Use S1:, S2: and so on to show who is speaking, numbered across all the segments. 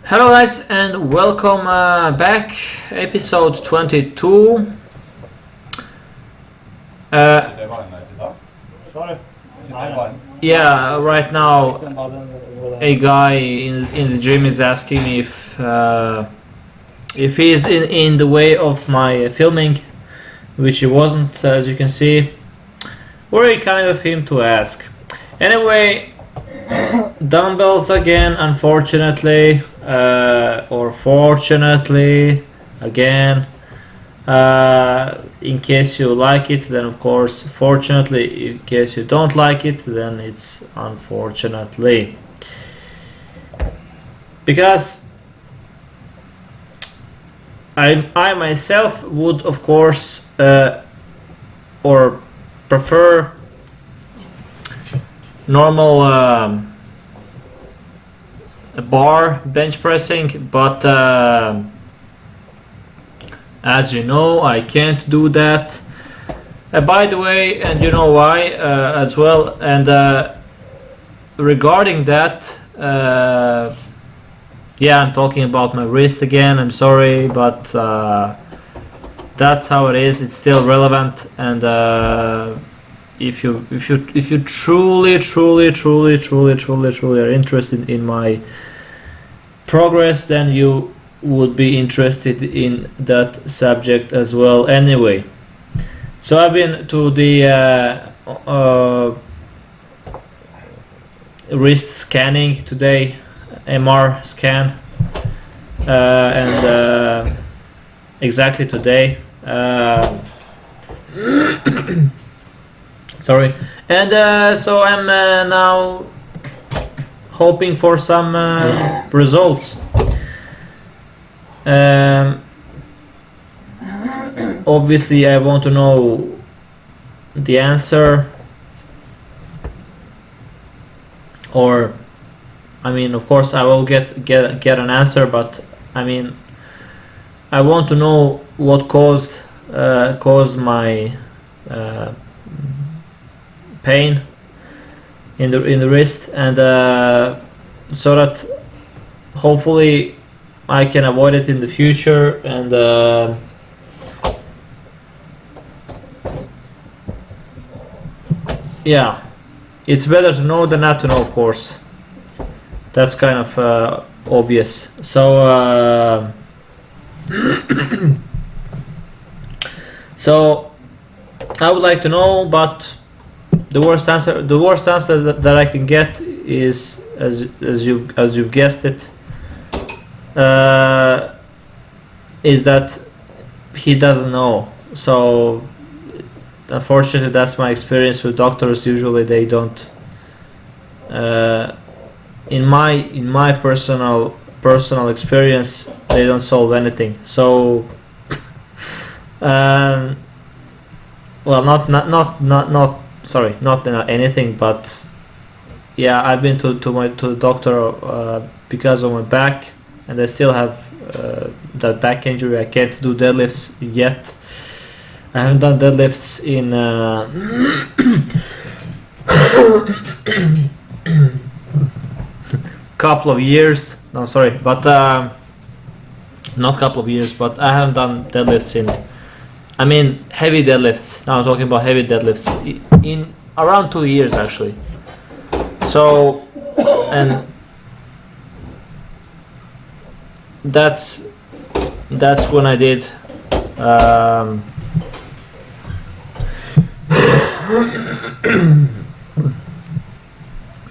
S1: Hello guys and welcome back, episode 22. Yeah, right now a guy in the gym is asking me if he's in the way of my filming, which he wasn't, as you can see. Very kind of him to ask. Anyway, dumbbells again, unfortunately, or fortunately again. In case you like it, then of course fortunately. In case you don't like it, then it's unfortunately. Because I myself would of course or prefer normal bar bench pressing, but as you know, I can't do that. By the way, and you know why as well. And regarding that, yeah, I'm talking about my wrist again. I'm sorry, but that's how it is. It's still relevant, and if you truly are interested in my progress, then you would be interested in that subject as well. Anyway, so I've been to the wrist scanning today, MR scan, and exactly today. Sorry, and so I'm now hoping for some results. Obviously, I want to know the answer, or I mean, of course, I will get an answer, but I mean, I want to know what caused my pain in the wrist, and so that hopefully I can avoid it in the future. And yeah, it's better to know than not to know, of course. That's kind of obvious. So so I would like to know, but the worst answer that I can get is, as you've guessed it, is that he doesn't know. So unfortunately, that's my experience with doctors. Usually they don't, in my personal experience, they don't solve anything. So well, not anything, but yeah, I've been to the doctor because of my back, and I still have that back injury. I can't do deadlifts yet. I haven't done deadlifts in couple of years. No, sorry, but not couple of years, but I haven't done deadlifts in, I mean, heavy deadlifts. Now I'm talking about heavy deadlifts in around 2 years actually. So, and that's when I did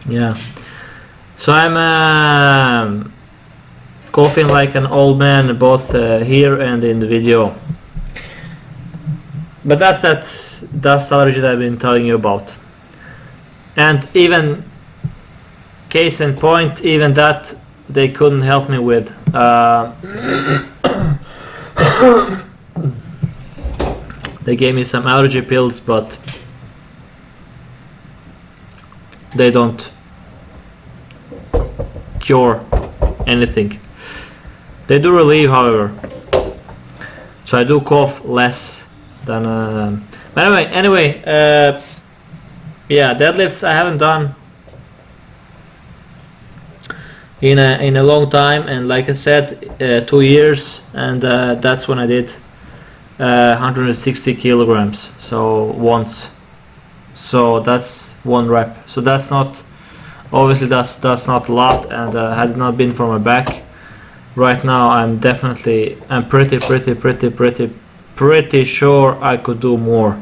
S1: yeah. So I'm coughing like an old man, both here and in the video. But that's that dust allergy that I've been telling you about. And even case in point, even that they couldn't help me with. They gave me some allergy pills, but they don't cure anything. They do relieve, however. So I do cough less than. But anyway, yeah, deadlifts I haven't done in a long time, and like I said, 2 years, and that's when I did 160 kilograms. So once, so that's one rep. So that's not, obviously that's not a lot, and had it not been for my back, right now I'm pretty sure I could do more.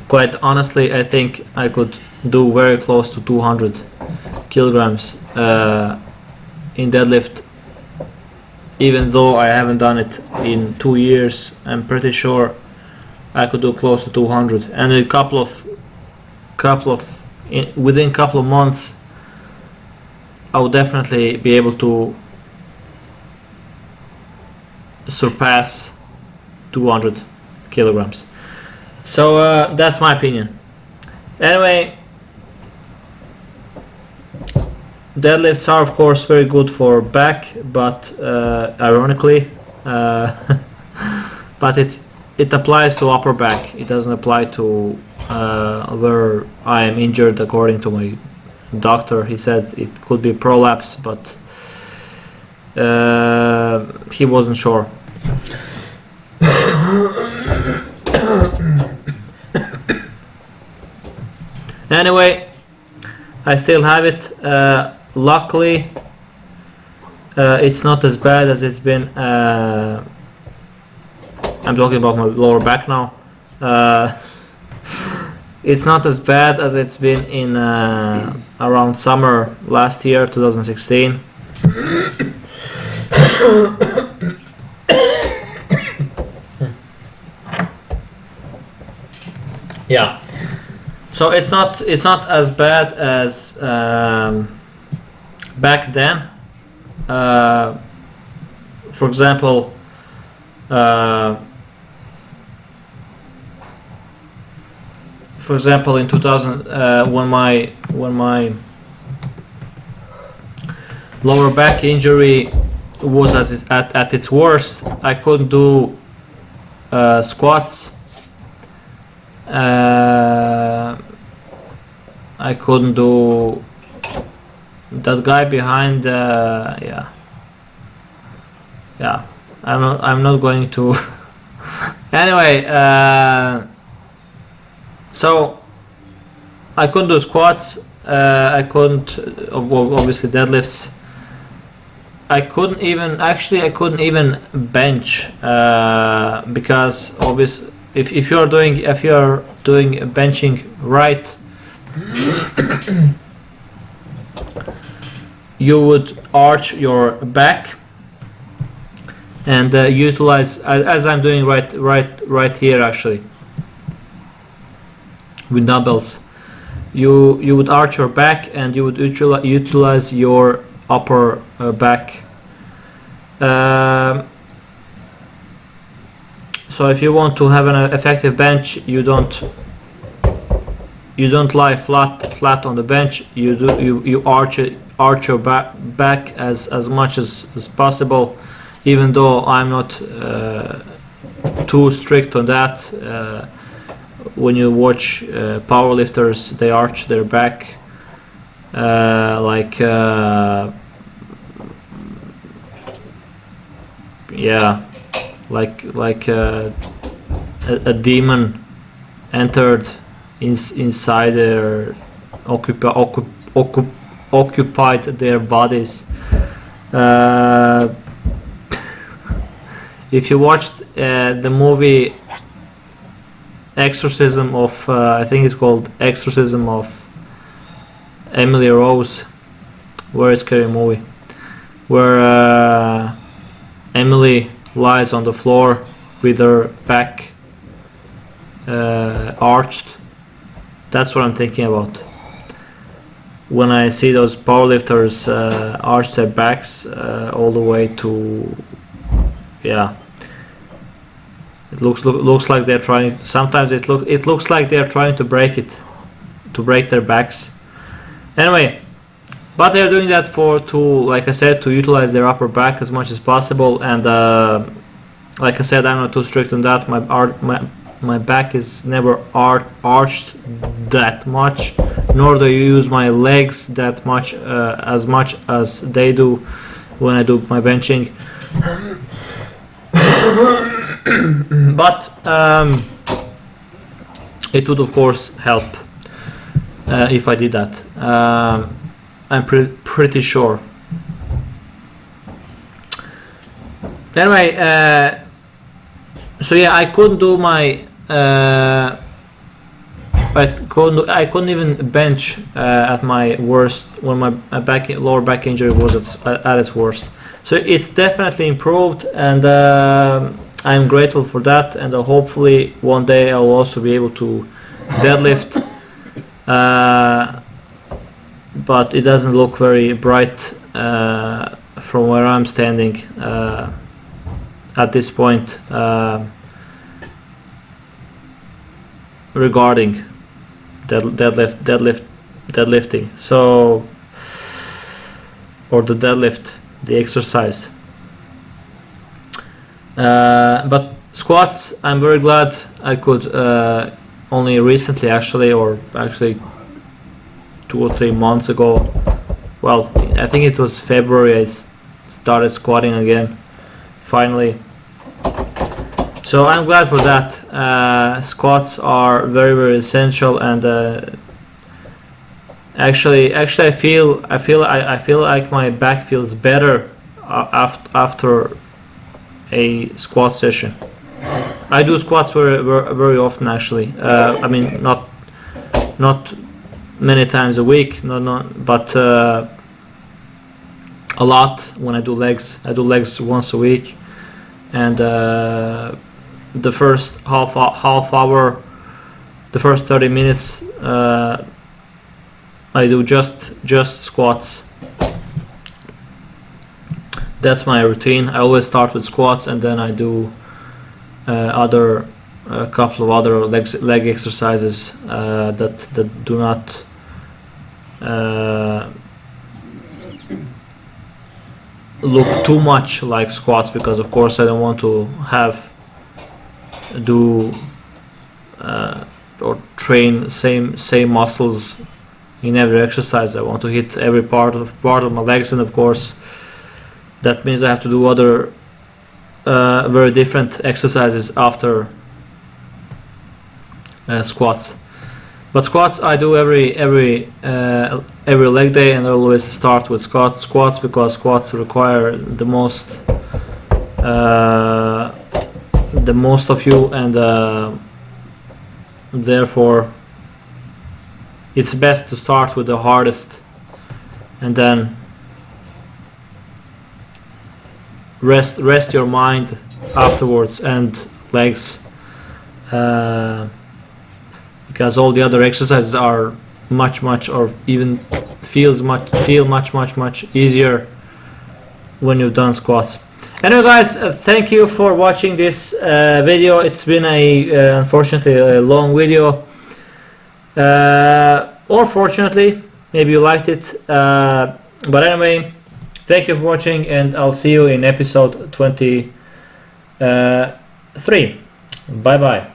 S1: Quite honestly, I think I could do very close to 200 kilograms in deadlift. Even though I haven't done it in 2 years, I'm pretty sure I could do close to 200. And in within a couple of months, I would definitely be able to surpass 200 kilograms. So that's my opinion. Anyway, deadlifts are of course very good for back, but ironically, but it applies to upper back. It doesn't apply to where I am injured. According to my doctor, he said it could be prolapse, but he wasn't sure. Anyway, I still have it. Luckily, it's not as bad as it's been. I'm talking about my lower back now. It's not as bad as it's been in around summer last year, 2016. Yeah. So it's not as bad as back then. For example, in 2000, when my lower back injury was at its worst, I couldn't do squats. I couldn't do that guy behind. Yeah. I'm not going to. Anyway, so I couldn't do squats. I couldn't, obviously deadlifts. I couldn't even bench because obviously if you're doing benching right, you would arch your back and utilize, as I'm doing right here actually with dumbbells. You would arch your back and you would utilize your upper back. So if you want to have an effective bench, you don't lie flat on the bench. You arch your back as much as possible. Even though I'm not too strict on that. When you watch powerlifters, they arch their back like a demon entered inside their occupied their bodies. If you watched the movie Exorcism of I think it's called Exorcism of Emily Rose, very scary movie, where Emily lies on the floor with her back arched. That's what I'm thinking about when I see those powerlifters arch their backs all the way to, yeah. It looks like they're trying. Sometimes it looks like they're trying to break their backs. Anyway, but they're doing that like I said, to utilize their upper back as much as possible. And like I said, I'm not too strict on that. My my back is never arched that much, nor do I use my legs that much, as much as they do when I do my benching. But it would of course help if I did that. I'm pretty sure. Anyway, so yeah, I couldn't do my I couldn't even bench at my worst when my lower back injury was at its worst. So it's definitely improved, and I'm grateful for that. And hopefully one day I'll also be able to deadlift. But it doesn't look very bright from where I'm standing at this point regarding deadlifting. So, or the deadlift, the exercise. But squats, I'm very glad I could only recently, actually 2 or 3 months ago. Well, I think it was February I started squatting again, finally. So I'm glad for that. Squats are very, very essential, and actually I feel like my back feels better after a squat session. I do squats very often, actually. I mean, not many times a week, but a lot when I do legs. I do legs once a week, and the first half hour, the first 30 minutes, I do just squats. That's my routine. I always start with squats, and then I do a couple of other leg exercises that do not look too much like squats, because of course I don't want to do or train same muscles in every exercise. I want to hit every part of my legs, and of course that means I have to do other very different exercises after squats. But squats I do every leg day, and I always start with squats because squats require the most of you, and therefore it's best to start with the hardest and then rest your mind afterwards, and legs, because all the other exercises are much or even feel much easier when you've done squats. Anyway, guys, thank you for watching this video. It's been unfortunately a long video, or fortunately, maybe you liked it, but anyway, thank you for watching, and I'll see you in episode 23. Bye bye.